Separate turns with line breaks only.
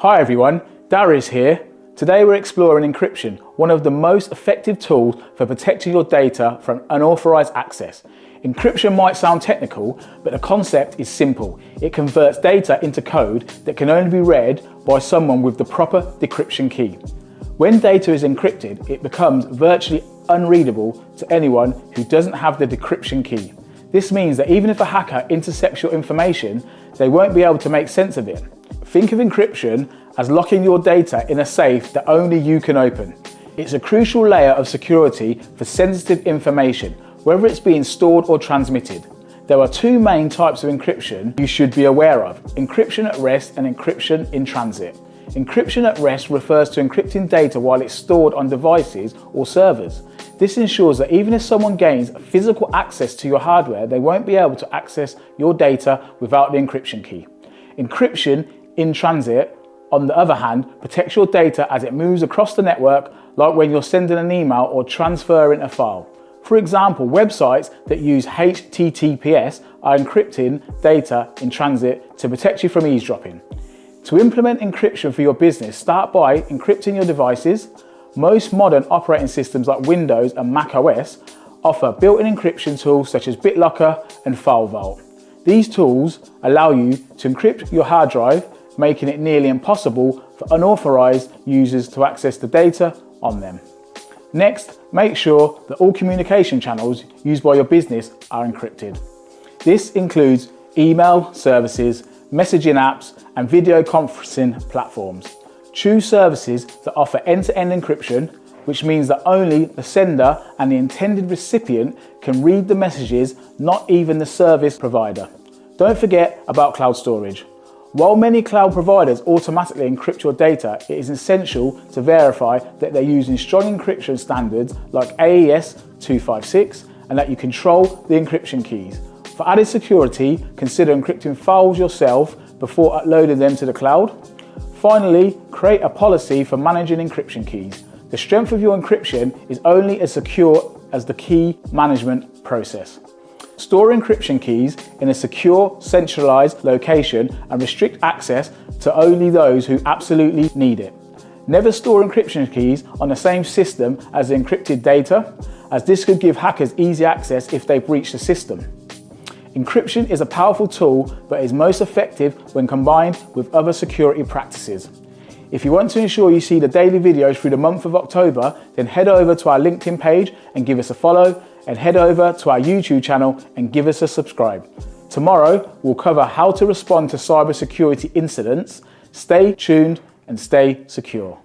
Hi everyone, Darius here. Today we're exploring encryption, one of the most effective tools for protecting your data from unauthorized access. Encryption might sound technical, but the concept is simple. It converts data into code that can only be read by someone with the proper decryption key. When data is encrypted, it becomes virtually unreadable to anyone who doesn't have the decryption key. This means that even if a hacker intercepts your information, they won't be able to make sense of it. Think of encryption as locking your data in a safe that only you can open. It's a crucial layer of security for sensitive information, whether it's being stored or transmitted. There are two main types of encryption you should be aware of: encryption at rest and encryption in transit. Encryption at rest refers to encrypting data while it's stored on devices or servers. This ensures that even if someone gains physical access to your hardware, they won't be able to access your data without the encryption key. Encryption in transit, on the other hand, protects your data as it moves across the network, like when you're sending an email or transferring a file. For example, websites that use HTTPS are encrypting data in transit to protect you from eavesdropping. To implement encryption for your business, start by encrypting your devices. Most modern operating systems like Windows and Mac OS offer built-in encryption tools such as BitLocker and FileVault. These tools allow you to encrypt your hard drive, making it nearly impossible for unauthorized users to access the data on them. Next, make sure that all communication channels used by your business are encrypted. This includes email services, messaging apps, and video conferencing platforms. Choose services that offer end-to-end encryption, which means that only the sender and the intended recipient can read the messages, not even the service provider. Don't forget about cloud storage. While many cloud providers automatically encrypt your data, it is essential to verify that they're using strong encryption standards like AES 256 and that you control the encryption keys. For added security, consider encrypting files yourself before uploading them to the cloud. Finally, create a policy for managing encryption keys. The strength of your encryption is only as secure as the key management process. Store encryption keys in a secure, centralized location and restrict access to only those who absolutely need it. Never store encryption keys on the same system as the encrypted data, as this could give hackers easy access if they breach the system. Encryption is a powerful tool, but is most effective when combined with other security practices. If you want to ensure you see the daily videos through the month of October, then head over to our LinkedIn page and give us a follow, and head over to our YouTube channel and give us a subscribe. Tomorrow, we'll cover how to respond to cybersecurity incidents. Stay tuned and stay secure.